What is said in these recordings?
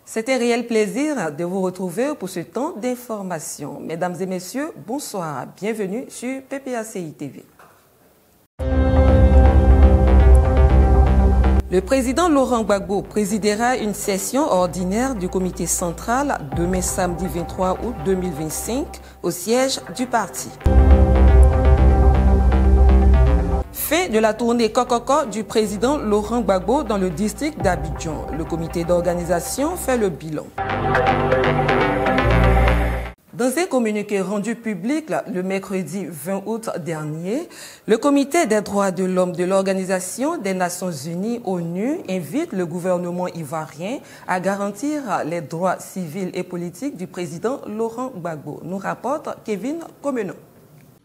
C'est un réel plaisir de vous retrouver pour ce temps d'information. Mesdames et messieurs, bonsoir. Bienvenue sur PPACI TV. Le président Laurent Gbagbo présidera une session ordinaire du comité central demain samedi 23 août 2025 au siège du parti. Fin de la tournée Kokoko du président Laurent Gbagbo dans le district d'Abidjan. Le comité d'organisation fait le bilan. Dans un communiqué rendu public le mercredi 20 août dernier, le Comité des droits de l'homme de l'Organisation des Nations Unies, ONU, invite le gouvernement ivoirien à garantir les droits civils et politiques du président Laurent Gbagbo, nous rapporte Kevin Comenon.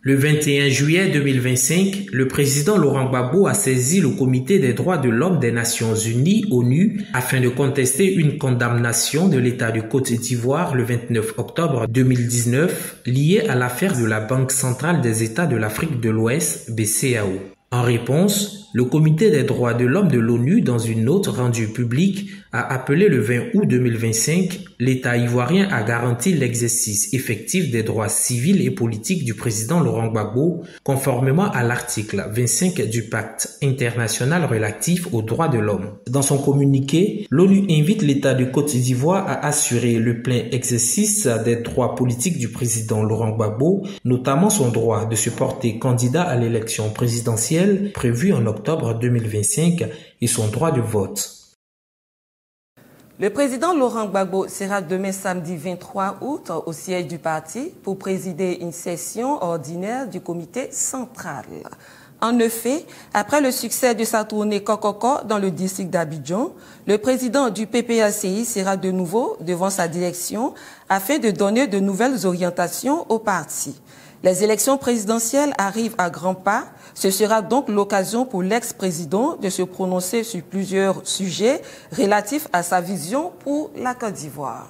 Le 21 juillet 2025, le président Laurent Gbagbo a saisi le Comité des droits de l'homme des Nations Unies, ONU, afin de contester une condamnation de l'État de Côte d'Ivoire le 29 octobre 2019 liée à l'affaire de la Banque centrale des États de l'Afrique de l'Ouest, BCAO. En réponse, le Comité des droits de l'homme de l'ONU, dans une note rendue publique, a appelé le 20 août 2025 l'État ivoirien à garantir l'exercice effectif des droits civils et politiques du président Laurent Gbagbo, conformément à l'article 25 du Pacte international relatif aux droits de l'homme. Dans son communiqué, l'ONU invite l'État de Côte d'Ivoire à assurer le plein exercice des droits politiques du président Laurent Gbagbo, notamment son droit de se porter candidat à l'élection présidentielle prévue en octobre 2025 et son droit de vote. Le président Laurent Gbagbo sera demain samedi 23 août au siège du parti pour présider une session ordinaire du comité central. En effet, après le succès de sa tournée Kokoko dans le district d'Abidjan, le président du PPACI sera de nouveau devant sa direction afin de donner de nouvelles orientations au parti. Les élections présidentielles arrivent à grands pas. Ce sera donc l'occasion pour l'ex-président de se prononcer sur plusieurs sujets relatifs à sa vision pour la Côte d'Ivoire.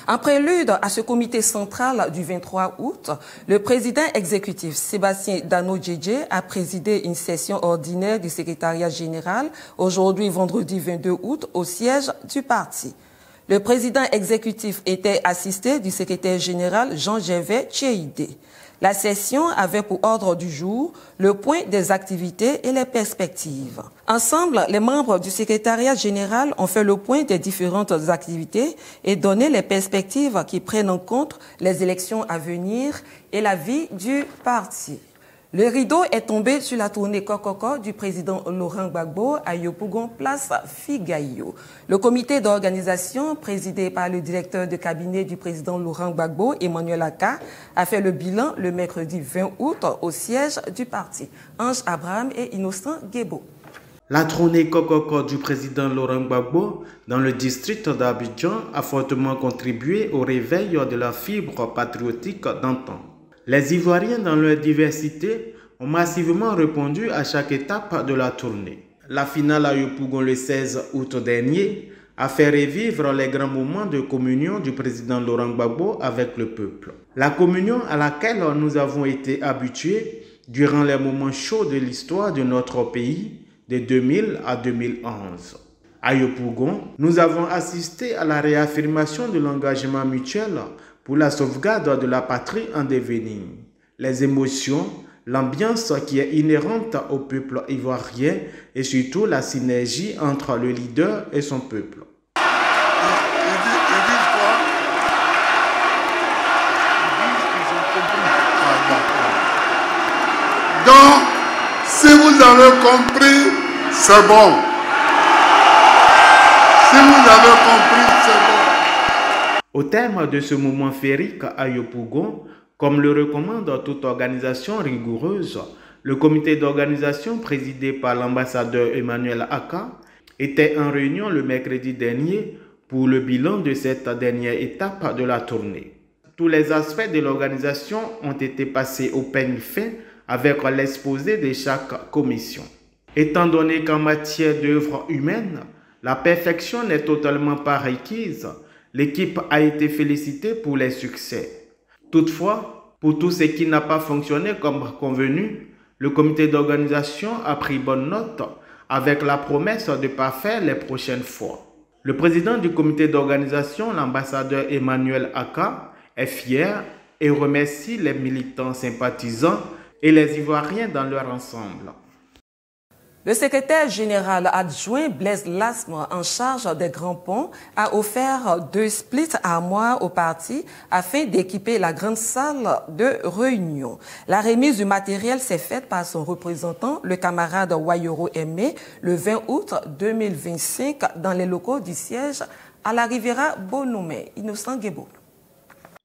En prélude à ce comité central du 23 août, le président exécutif Sébastien Dano-Djedje a présidé une session ordinaire du secrétariat général aujourd'hui vendredi 22 août au siège du parti. Le président exécutif était assisté du secrétaire général Jean-Gervais Tchéidé. La session avait pour ordre du jour le point des activités et les perspectives. Ensemble, les membres du secrétariat général ont fait le point des différentes activités et donné les perspectives qui prennent en compte les élections à venir et la vie du parti. Le rideau est tombé sur la tournée Kokoko du président Laurent Gbagbo à Yopougon, place Figayo. Le comité d'organisation, présidé par le directeur de cabinet du président Laurent Gbagbo, Emmanuel Aka, a fait le bilan le mercredi 20 août au siège du parti. Ange Abraham et Innocent Guébo. La tournée Kokoko du président Laurent Gbagbo dans le district d'Abidjan a fortement contribué au réveil de la fibre patriotique d'antan. Les Ivoiriens, dans leur diversité, ont massivement répondu à chaque étape de la tournée. La finale à Yopougon le 16 août dernier a fait revivre les grands moments de communion du président Laurent Gbagbo avec le peuple. La communion à laquelle nous avons été habitués durant les moments chauds de l'histoire de notre pays de 2000 à 2011. À Yopougon, nous avons assisté à la réaffirmation de l'engagement mutuel pour la sauvegarde de la patrie en devenir. Les émotions, l'ambiance qui est inhérente au peuple ivoirien et surtout la synergie entre le leader et son peuple. Donc, si vous avez compris, c'est bon. Si vous avez compris, c'est bon. Au terme de ce moment féerique à Yopougon, comme le recommande toute organisation rigoureuse, le comité d'organisation présidé par l'ambassadeur Emmanuel Aka était en réunion le mercredi dernier pour le bilan de cette dernière étape de la tournée. Tous les aspects de l'organisation ont été passés au peigne fin avec l'exposé de chaque commission. Étant donné qu'en matière d'œuvres humaines, la perfection n'est totalement pas requise, l'équipe a été félicitée pour les succès. Toutefois, pour tout ce qui n'a pas fonctionné comme convenu, le comité d'organisation a pris bonne note avec la promesse de parfaire les prochaines fois. Le président du comité d'organisation, l'ambassadeur Emmanuel Aka, est fier et remercie les militants sympathisants et les Ivoiriens dans leur ensemble. Le secrétaire général adjoint Blaise Lasme, en charge des Grands Ponts, a offert 2 splits armoires au parti afin d'équiper la grande salle de réunion. La remise du matériel s'est faite par son représentant, le camarade Wayoro Aimé, le 20 août 2025 dans les locaux du siège à la Riviera Bonoumé. Innocent Guébaud.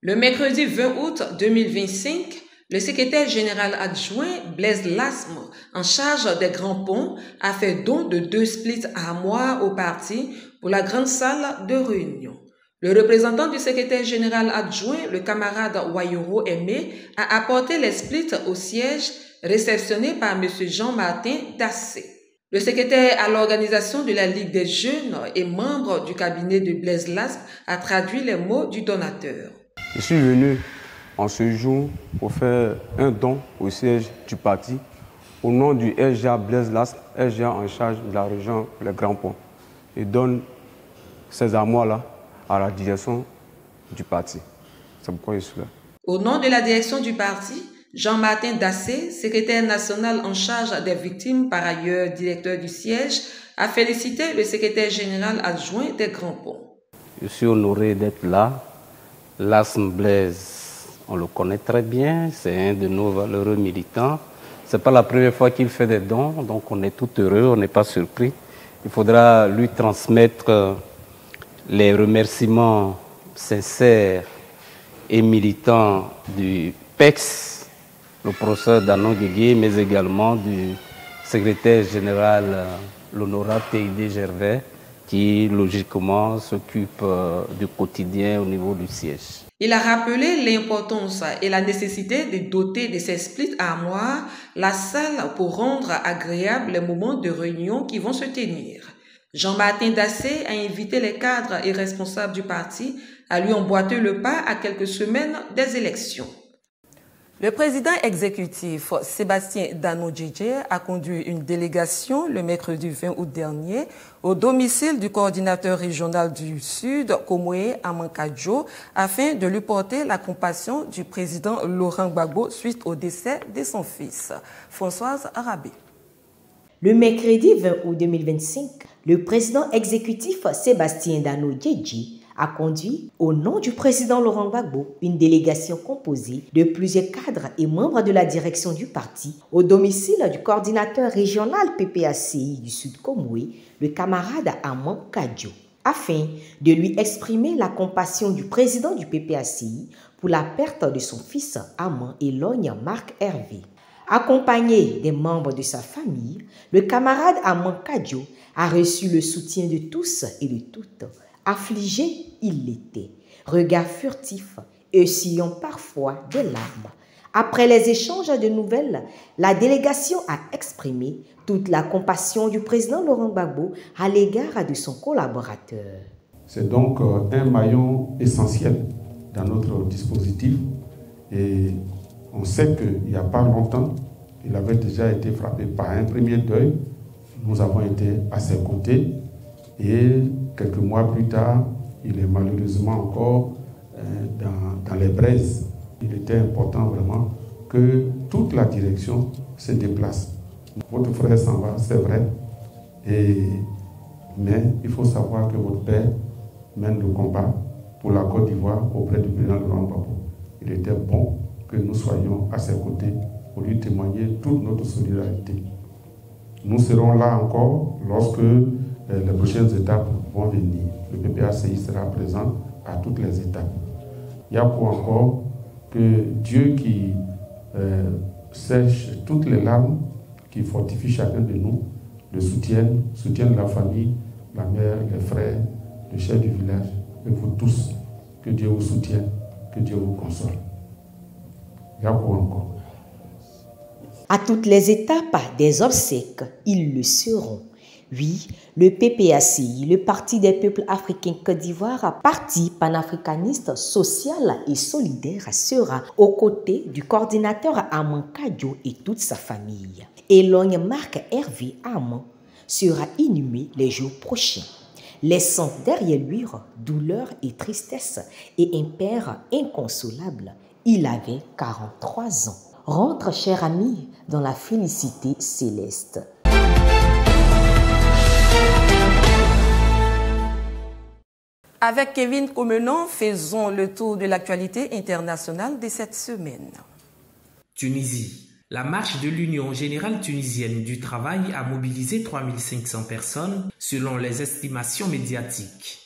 Le mercredi 20 août 2025, le secrétaire général adjoint Blaise Lasme, en charge des Grands Ponts, a fait don de 2 splits armoires au parti pour la grande salle de réunion. Le représentant du secrétaire général adjoint, le camarade Wayoro Aimé, a apporté les splits au siège réceptionné par M. Jean-Martin Dassé. Le secrétaire à l'organisation de la Ligue des Jeunes et membre du cabinet de Blaise Lasme a traduit les mots du donateur. Je suis venu en ce jour pour faire un don au siège du parti au nom du SGA Blaise Lasme, SGA en charge de la région Les Grands Ponts. Il donne ces armoires-là à la direction du parti. C'est pourquoi je suis là. Au nom de la direction du parti, Jean-Martin Dassé, secrétaire national en charge des victimes, par ailleurs directeur du siège, a félicité le secrétaire général adjoint des Grands Ponts. Je suis honoré d'être là. Lasme Blaise, on le connaît très bien, c'est un de nos valeureux militants. Ce n'est pas la première fois qu'il fait des dons, donc on est tout heureux, on n'est pas surpris. Il faudra lui transmettre les remerciements sincères et militants du PEX, le professeur Danon Guégué, mais également du secrétaire général, l'honorable T.I.D. Gervais, qui logiquement s'occupe du quotidien au niveau du siège. Il a rappelé l'importance et la nécessité de doter de ces splits armoires la salle pour rendre agréable les moments de réunion qui vont se tenir. Jean-Martin Dassé a invité les cadres et responsables du parti à lui emboîter le pas à quelques semaines des élections. Le président exécutif Sébastien Dano-Djedje a conduit une délégation le mercredi 20 août dernier au domicile du coordinateur régional du Sud, Komoué Amankadjo, afin de lui porter la compassion du président Laurent Gbagbo suite au décès de son fils. Françoise Arabé. Le mercredi 20 août 2025, le président exécutif Sébastien Dano-Djedje a conduit, au nom du président Laurent Gbagbo, une délégation composée de plusieurs cadres et membres de la direction du parti au domicile du coordinateur régional PPACI du Sud Komoué, le camarade Amankadjo, afin de lui exprimer la compassion du président du PPACI pour la perte de son fils Aman Elogne Marc Hervé. Accompagné des membres de sa famille, le camarade Amankadjo a reçu le soutien de tous et de toutes. Affligé, il l'était, regard furtif, essuyant parfois des larmes. Après les échanges de nouvelles, la délégation a exprimé toute la compassion du président Laurent Gbagbo à l'égard de son collaborateur. C'est donc un maillon essentiel dans notre dispositif et on sait qu'il n'y a pas longtemps, il avait déjà été frappé par un premier deuil. Nous avons été à ses côtés et quelques mois plus tard, il est malheureusement encore dans les braises. Il était important vraiment que toute la direction se déplace. Votre frère s'en va, c'est vrai, mais il faut savoir que votre père mène le combat pour la Côte d'Ivoire auprès du président Laurent Gbagbo. Il était bon que nous soyons à ses côtés pour lui témoigner toute notre solidarité. Nous serons là encore lorsque les prochaines étapes vont venir. Le PPACI sera présent à toutes les étapes. Il y a pour encore que Dieu qui sèche toutes les larmes, qui fortifie chacun de nous, le soutienne la famille, la mère, les frères, le chef du village, et vous tous. Que Dieu vous soutienne, que Dieu vous console. Il y a pour encore. À toutes les étapes des obsèques, ils le seront. Oui, le PPACI, le Parti des peuples africains Côte d'Ivoire, parti panafricaniste, social et solidaire, sera aux côtés du coordinateur Amankadjo et toute sa famille. Elogne Marc Hervé Aman sera inhumé les jours prochains. laissant derrière lui douleur et tristesse et un père inconsolable. Il avait 43 ans. Rentre, cher ami, dans la félicité céleste. Avec Kevin Comenon, faisons le tour de l'actualité internationale de cette semaine. Tunisie. La marche de l'Union générale tunisienne du travail a mobilisé 3500 personnes selon les estimations médiatiques.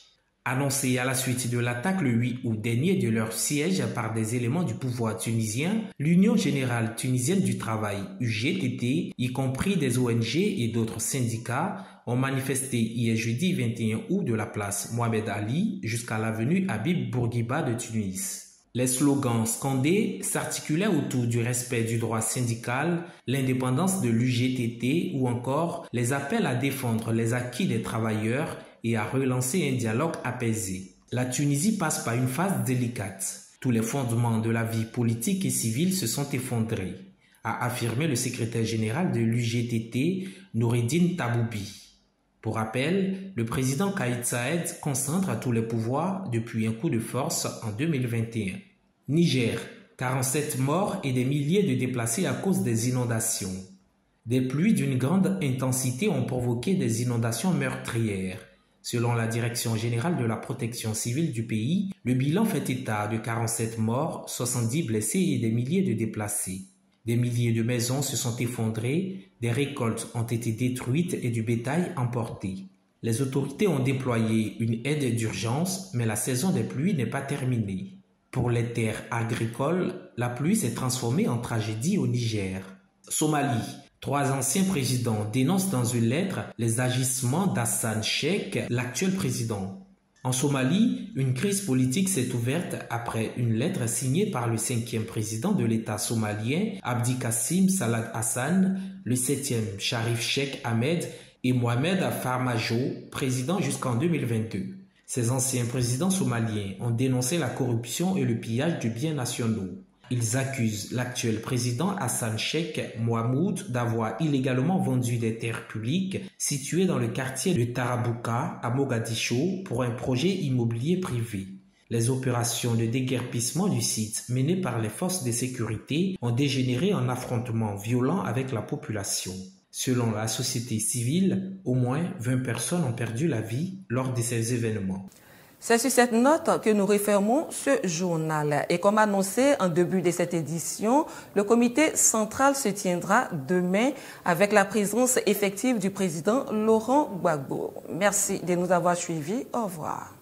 Annoncée à la suite de l'attaque le 8 août dernier de leur siège par des éléments du pouvoir tunisien, l'Union générale tunisienne du travail, UGTT, y compris des ONG et d'autres syndicats, ont manifesté hier jeudi 21 août de la place Mohamed Ali jusqu'à l'avenue Habib Bourguiba de Tunis. Les slogans scandés s'articulaient autour du respect du droit syndical, l'indépendance de l'UGTT ou encore les appels à défendre les acquis des travailleurs et à relancer un dialogue apaisé. La Tunisie passe par une phase délicate. Tous les fondements de la vie politique et civile se sont effondrés, a affirmé le secrétaire général de l'UGTT, Noureddine Taboubi. Pour rappel, le président Kais Saied concentre tous les pouvoirs depuis un coup de force en 2021. Niger, 47 morts et des milliers de déplacés à cause des inondations. Des pluies d'une grande intensité ont provoqué des inondations meurtrières. Selon la Direction générale de la protection civile du pays, le bilan fait état de 47 morts, 70 blessés et des milliers de déplacés. Des milliers de maisons se sont effondrées, des récoltes ont été détruites et du bétail emporté. Les autorités ont déployé une aide d'urgence, mais la saison des pluies n'est pas terminée. Pour les terres agricoles, la pluie s'est transformée en tragédie au Niger. Somalie. 3 anciens présidents dénoncent dans une lettre les agissements d'Hassan Sheikh, l'actuel président. En Somalie, une crise politique s'est ouverte après une lettre signée par le 5e président de l'État somalien, Abdi Kassim Salah Hassan, le 7e Sharif Sheikh Ahmed et Mohamed Farmajo, président jusqu'en 2022. Ces anciens présidents somaliens ont dénoncé la corruption et le pillage de biens nationaux. Ils accusent l'actuel président Hassan Sheikh Mohamoud d'avoir illégalement vendu des terres publiques situées dans le quartier de Tarabuka à Mogadiscio pour un projet immobilier privé. Les opérations de déguerpissement du site menées par les forces de sécurité ont dégénéré en affrontements violents avec la population. Selon la société civile, au moins 20 personnes ont perdu la vie lors de ces événements. C'est sur cette note que nous refermons ce journal. Et comme annoncé en début de cette édition, le comité central se tiendra demain avec la présence effective du président Laurent Gbagbo. Merci de nous avoir suivis. Au revoir.